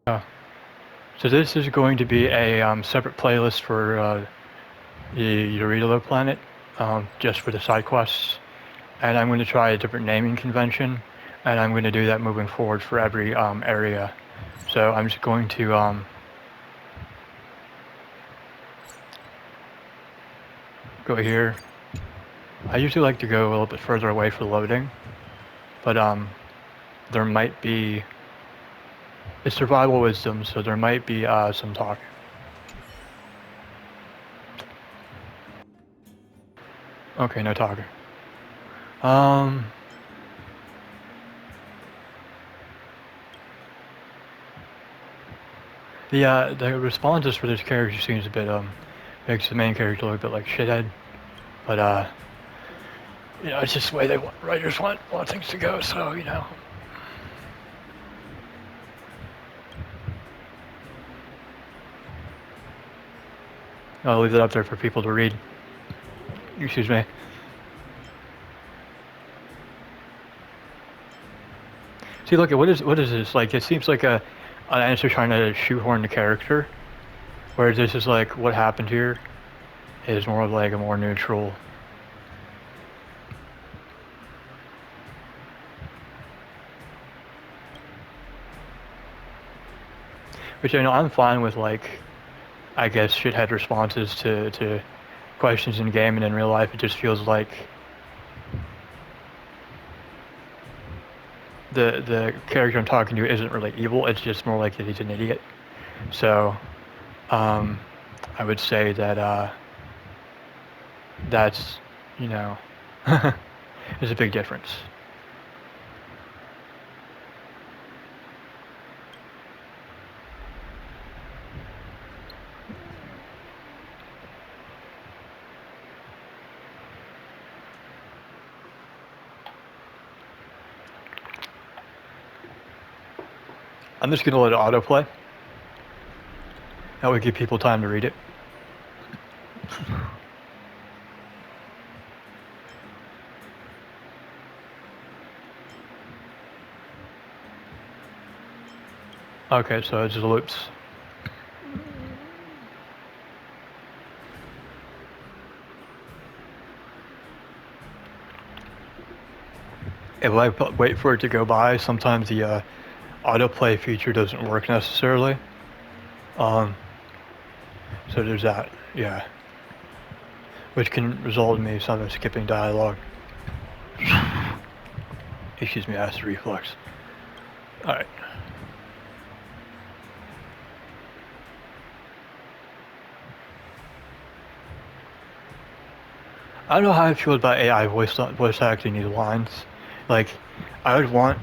Uh, so this is going to be a separate playlist for the Eureka planet, just for the side quests. And I'm going to try a different naming convention, and I'm going to do that moving forward for every area. So I'm just going to go here. I usually like to go a little bit further away for loading, but there might be, it's survival wisdom, so there might be some talk. Okay, no talking. Um, the responses for this character seems a bit makes the main character look a bit like shithead, but it's just the way they writers want things to go. So I'll leave that up there for people to read. Excuse me. See, look, what is this? Like, it seems like an answer trying to shoehorn the character, whereas this is like what happened here is more of like a more neutral. Which I know I'm fine with, like, I guess shithead responses to questions in game, and in real life it just feels like the character I'm talking to isn't really evil. It's just more like that he's an idiot. So I would say that that's there's a big difference. I'm just gonna let it autoplay. That would give people time to read it. Okay, so it just loops. If I wait for it to go by, sometimes the autoplay feature doesn't work necessarily. So there's that, yeah. Which can result in me sometimes skipping dialogue. Excuse me, acid reflux. Alright. I don't know how I feel about AI voice acting these lines. Like, I would want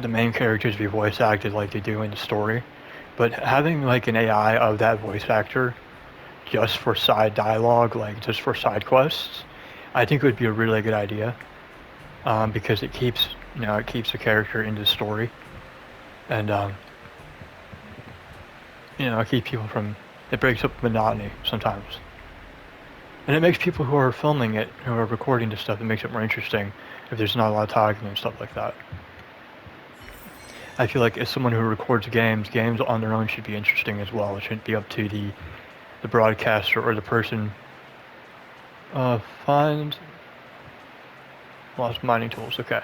the main characters to be voice acted like they do in the story, but having like an AI of that voice actor just for side dialogue, like just for side quests, I think would be a really good idea, because it keeps the character in the story, and it keeps people from, it breaks up monotony sometimes. And it makes people who are filming it, who are recording this stuff, it makes it more interesting if there's not a lot of talking and stuff like that. I feel like as someone who records games on their own should be interesting as well. It shouldn't be up to the broadcaster or the person. Find lost mining tools, okay.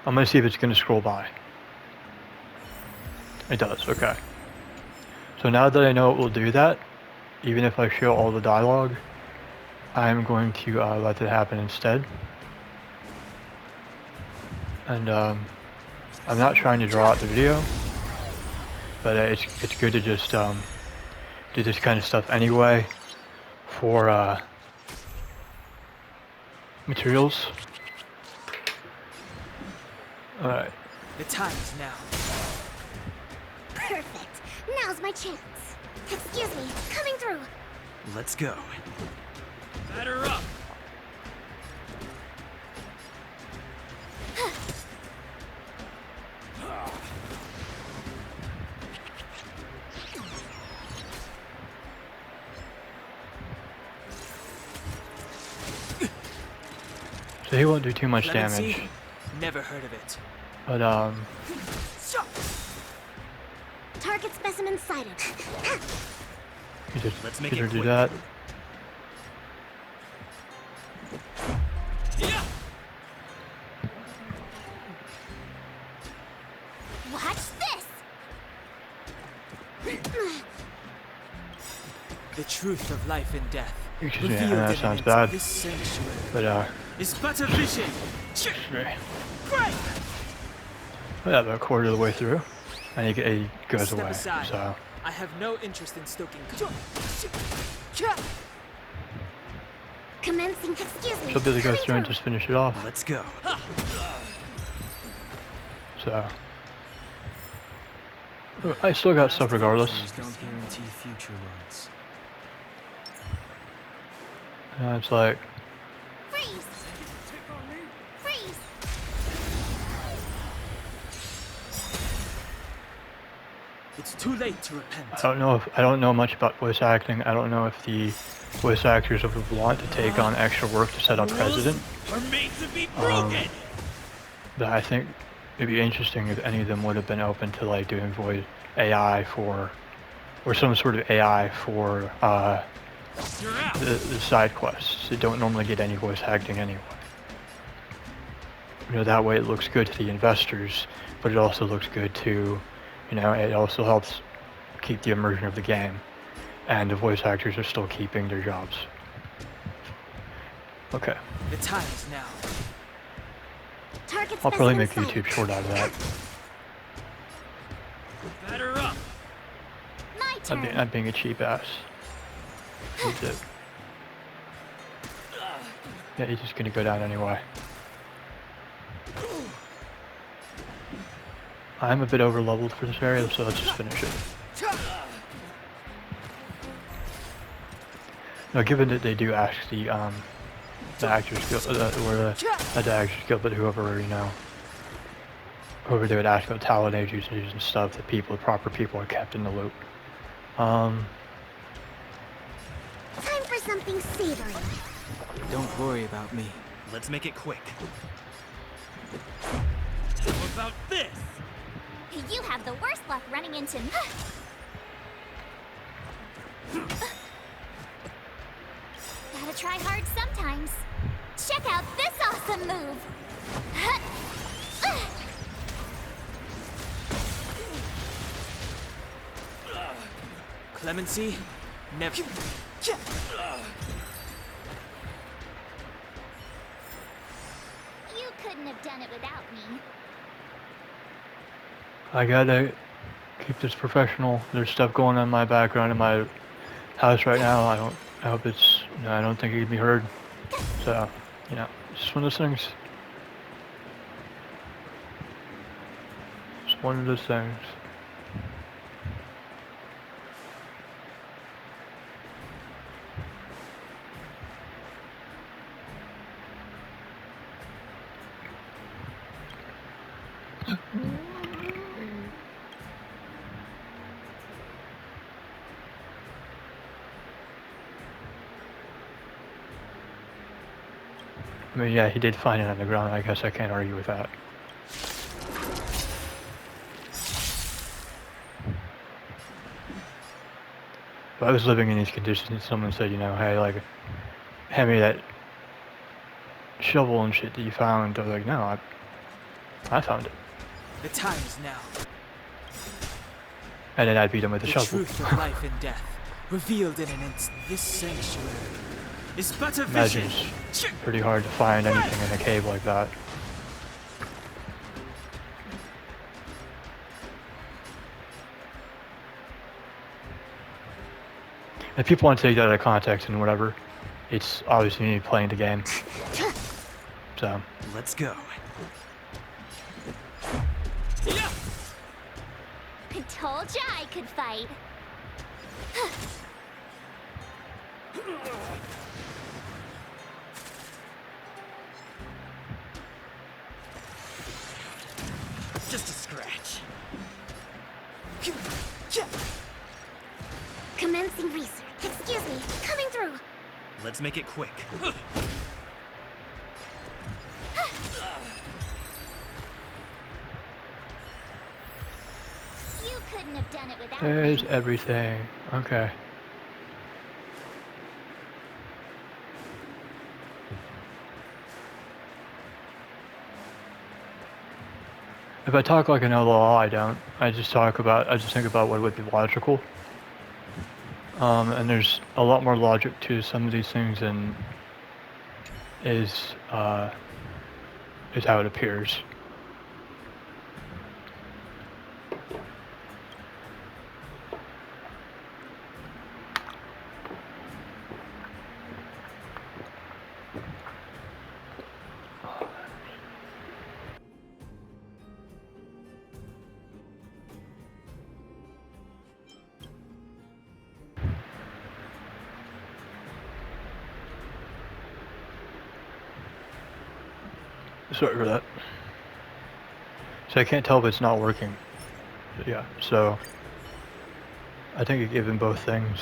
I'm gonna see if it's gonna scroll by. It does, okay. So now that I know it will do that, even if I show all the dialogue, I'm going to let it happen instead. And I'm not trying to draw out the video, but it's good to just do this kind of stuff anyway for materials. Alright. The time is now. Perfect. Now's my chance. Excuse me, coming through. Let's go. Batter up. So he won't do too much Clemency? damage. Never heard of it. But Target specimen sighted. you just Let's make get her it to do quick. that. Yeah. Watch this! The truth of life and death. Excuse me, I know revealed that in sounds an bad. This sanctuary But is but a vision. right. Great. Yeah, about a quarter of the way through, and he goes Step away. aside. So I have no interest in stoking. Commencing. Excuse me. she'll be able to go Coming through and just finish it off. Let's go. So I still got stuff regardless. Don't guarantee future ones. And it's like Freeze! Freeze! It's too late to repent. I don't know much about voice acting. I don't know if the voice actors would want to take on extra work to set up President. Are made to be broken. But I think it'd be interesting if any of them would have been open to like doing voice AI for, or some sort of AI for You're out. the side quests. They don't normally get any voice acting anyway. You know, that way it looks good to the investors, but it also looks good to, you know, it also helps keep the immersion of the game. And the voice actors are still keeping their jobs. Okay. The time is now. Target I'll probably make a specimen YouTube short out of that. Batter up. My turn. I'm being a cheap ass. That's it. Yeah, he's just gonna go down anyway. I'm a bit over leveled for this area, so let's just finish it. Now, given that they do ask the actors guild, or the actors guild, but whoever, you know, whoever they would ask about talent agencies and stuff, the proper people are kept in the loop. Time for something savory. Don't worry about me. Let's make it quick. How about this? You have the worst luck running into. Gotta try hard sometimes. Check out this awesome move. Clemency? Never. You couldn't have done it without me. I gotta keep this professional. There's stuff going on in my background in my house right now. I hope it's, you know, I don't think it can be heard. So, you know, it's just one of those things. It's one of those things. I mean, yeah, he did find it on the ground. I guess I can't argue with that. If I was living in these conditions and someone said, you know, hey, like, hand me that shovel and shit that you found, I was like, no, I found it. The time is now. And then I'd beat him with the The shovel. truth of life and death, revealed in an instant. This sanctuary is but a Imagine vision. it's pretty hard to find anything in a cave like that. If people want to take that out of context and whatever, it's obviously me playing the game. So, Let's go. I told ya I could fight. Just a scratch. Commencing research. Excuse me. Coming through. Let's make it quick. There's everything. Okay. If I talk like I know the law, I don't. I just think about what would be logical. And there's a lot more logic to some of these things than is how it appears. Sorry for that. So I can't tell if it's not working. Yeah, so I think I give him both things.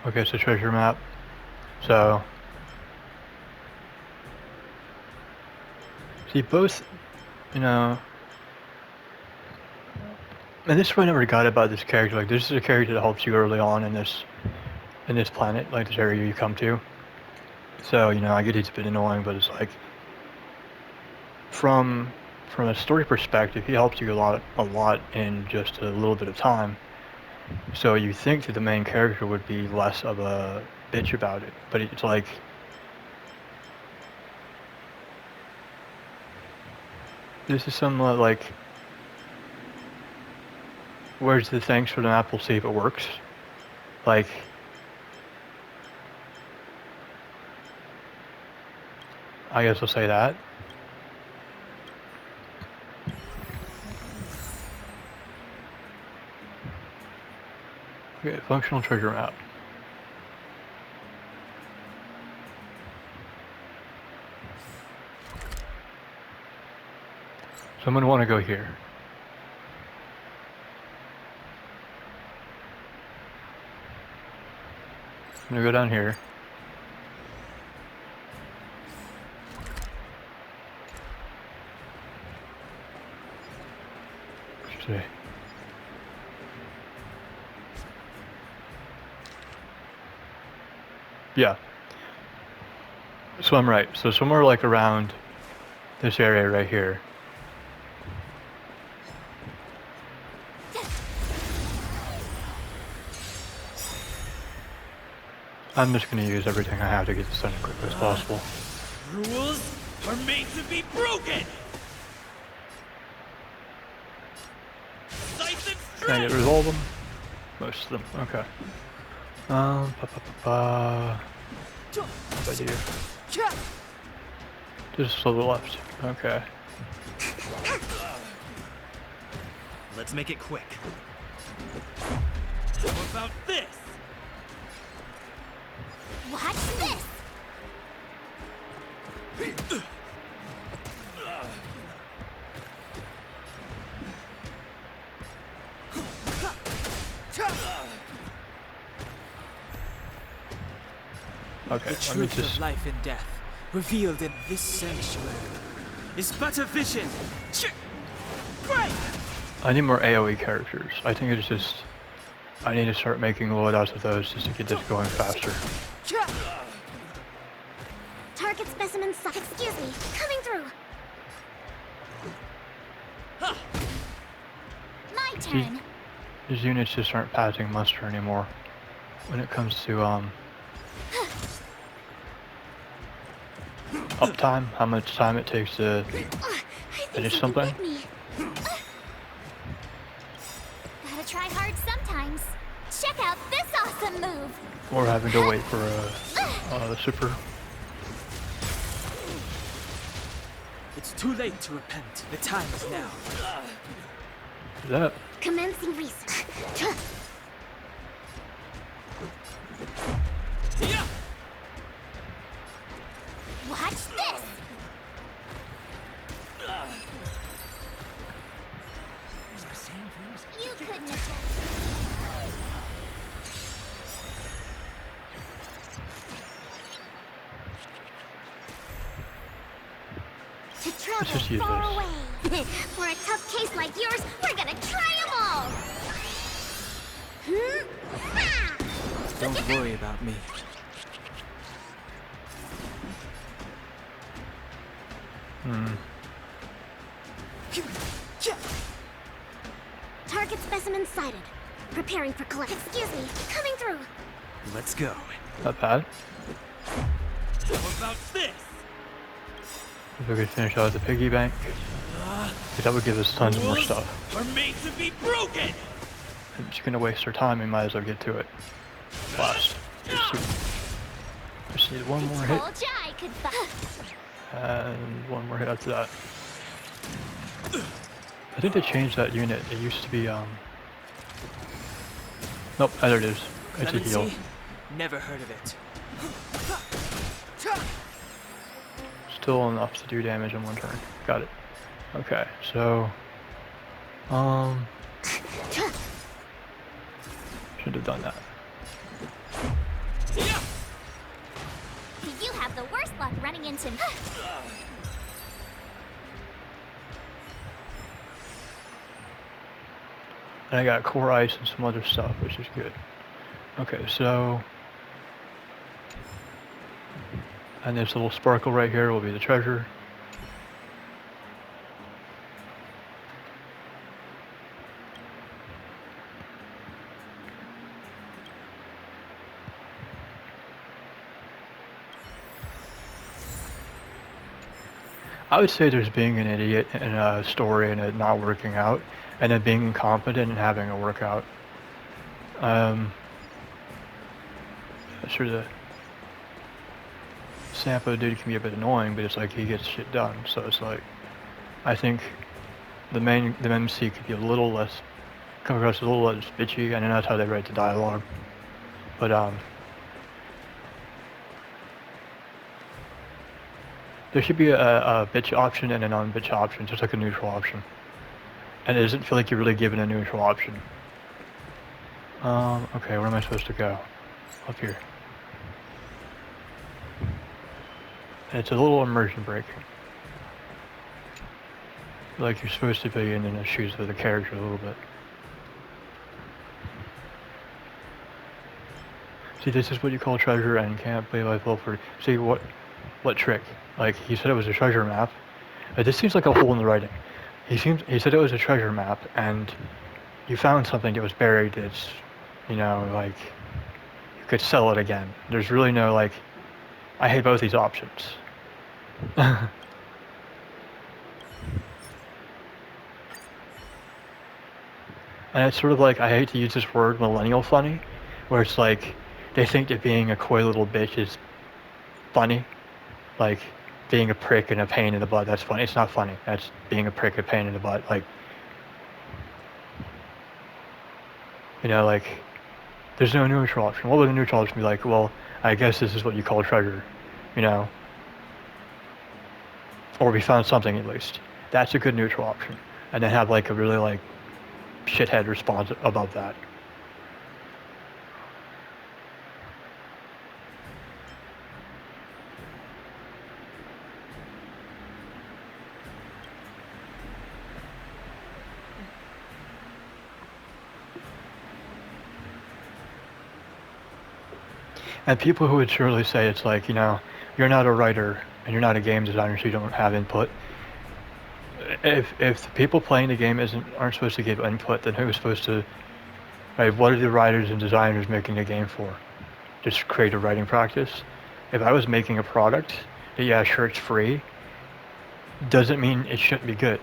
Okay, so treasure map. So see both, you know. And this is what I never got about this character. Like, this is a character that helps you early on in this planet, like this area you come to. So, you know, I get it's a bit annoying, but it's like from a story perspective, he helps you a lot in just a little bit of time. So you think that the main character would be less of a bitch about it, but it's like this is somewhat like, where's the thanks for the map? We'll see if it works. Like, I guess I'll say that. Okay, functional treasure map. So I'm going to want to go here. I'm going to go down here. Let's see. Yeah. So I'm right. So somewhere like around this area right here. I'm just going to use everything I have to get this done as quickly as possible. Rules are made to be broken! Can I get rid of all of them? Most of them, okay. What do I do? Just to the left, okay. Let's make it quick. How about this? Watch this! Okay, The let me truth just... of life and death, revealed in this sanctuary, is but a vision. Great! I need more AoE characters. I think it's just... I need to start making loadouts of those just to get this going faster. Target specimen suck. Excuse me, coming through. My turn. These units just aren't passing muster anymore when it comes to uptime, how much time it takes to finish something. Gotta try hard sometimes. Check out this awesome move. Or having to wait for a super. It's too late to repent. The time is now. That. Commencing research. Yeah. Watch this. You couldn't have done travel just use far this. away. For a tough case like yours, we're gonna try 'em all. Ah! Don't worry about me. Target specimen sighted. Preparing for collect. Excuse me, coming through. Let's go. Not bad. How about this? If we could finish out the piggy bank, that would give us tons more stuff. Are made to be broken. If it's gonna waste our time, we might as well get to it fast. Just need one more hit, Told ya I could and one more hit after that. I think they changed that unit. It used to be, nope, there it is. It's a heal. Clemency? Never heard of it. Still enough to do damage in one turn. Got it. Okay, so, should have done that. You have the worst luck running into me. And I got core ice and some other stuff, which is good. Okay, so, and this little sparkle right here will be the treasure. I would say there's being an idiot in a story and it not working out, and then being incompetent and having it work out. Sure, the Sampo dude can be a bit annoying, but it's like he gets shit done. So it's like, I think the MC could be a little less, come across a little less bitchy, and that's how they write the dialogue. But there should be a bitch option and a non-bitch option, just like a neutral option. And it doesn't feel like you're really given a neutral option. Okay, where am I supposed to go? Up here. And it's a little immersion break. Like you're supposed to be in the shoes of the character a little bit. See, this is what you call treasure and can't believe I fell for. See, what trick? Like, he said it was a treasure map. This seems like a hole in the writing. He said it was a treasure map, and you found something that was buried that's, you know, like, you could sell it again. There's really no, like, I hate both these options. And it's sort of like, I hate to use this word, millennial funny, where it's like, they think that being a coy little bitch is funny. Like, being a prick and a pain in the butt, that's funny. It's not funny. That's being a prick, a pain in the butt. Like, you know, like, there's no neutral option. What would a neutral option be like? Well, I guess this is what you call treasure, you know? Or we found something at least. That's a good neutral option. And then have, like, a really, like, shithead response above that. And people who would surely say it's like, you know, you're not a writer and you're not a game designer, so you don't have input. If the people playing the game aren't supposed to give input, then who's supposed to? Right? What are the writers and designers making the game for? Just create a writing practice. If I was making a product, that yeah, sure it's free, doesn't mean it shouldn't be good.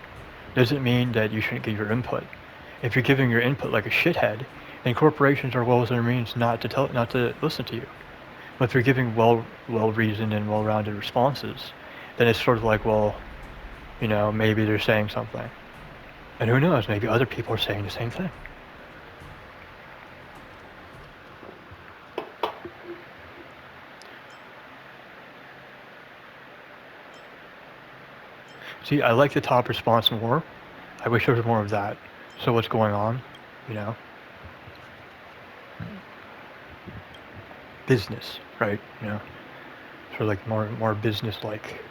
Doesn't mean that you shouldn't give your input. If you're giving your input like a shithead, then corporations are well within their means not to listen to you. But if you're giving well-reasoned and well-rounded responses, then it's sort of like, well, you know, maybe they're saying something. And who knows, maybe other people are saying the same thing. See, I like the top response more. I wish there was more of that. So what's going on, you know? Business, right? You know, sort of like more business-like.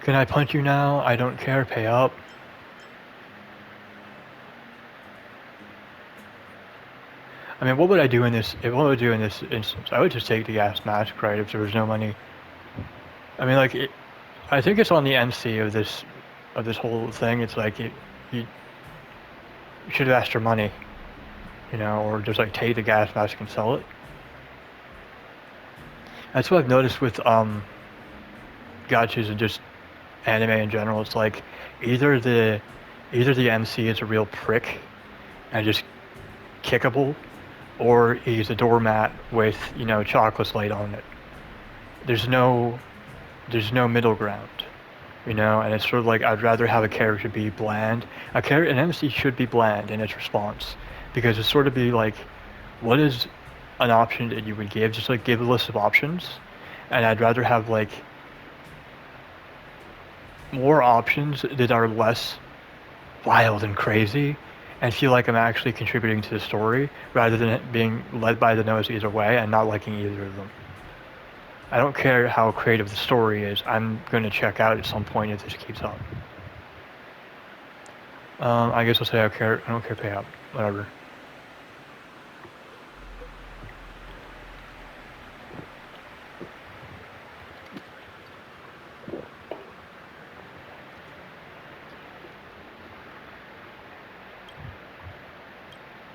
Can I punch you now? I don't care. Pay up. I mean, what would I do in this? What would I do in this instance? I would just take the gas mask, right? If there was no money. I mean, like, I think it's on the MC of this whole thing. It's like you should have asked for money, you know, or just like take the gas mask and sell it. That's what I've noticed with gachas and just anime in general. It's like either the MC is a real prick and just kickable, or he's a doormat with, you know, chocolates laid on it. There's no middle ground, you know, and it's sort of like I'd rather have a character be bland. An MC should be bland in its response, because it's sort of be like, what is an option that you would give? Just like give a list of options, and I'd rather have like more options that are less wild and crazy and feel like I'm actually contributing to the story rather than it being led by the nose either way and not liking either of them. I don't care how creative the story is. I'm going to check out at some point if this keeps up. I guess I'll say I don't care pay up. Whatever.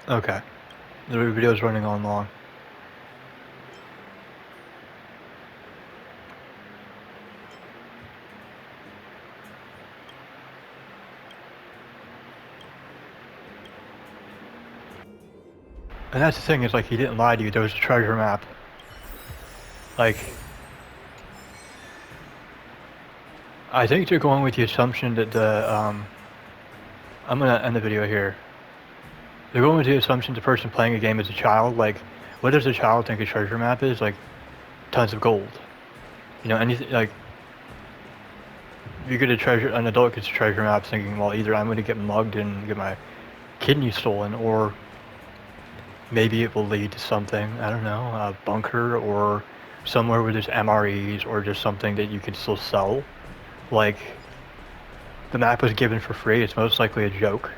Okay. The video's running on long. And that's the thing, is like he didn't lie to you, there was a treasure map. Like, I think they're going with the assumption that I'm gonna end the video here. They're going with the assumption the person playing a game is a child. Like, what does a child think a treasure map is? Like, tons of gold. You know, anything, like, you get an adult gets a treasure map thinking, well, either I'm gonna get mugged and get my kidney stolen, or maybe it will lead to something, I don't know, a bunker or somewhere where there's MREs or just something that you can still sell. Like, the map was given for free, it's most likely a joke.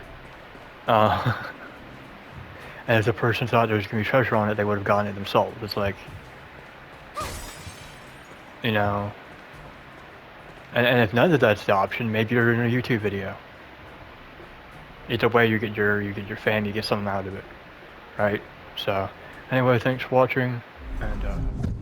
And if the person thought there was going to be treasure on it, they would have gotten it themselves. It's like, you know, and if none of that's the option, maybe you're in a YouTube video. Either way, you get your fame, you get something out of it, right? So, anyway, thanks for watching, and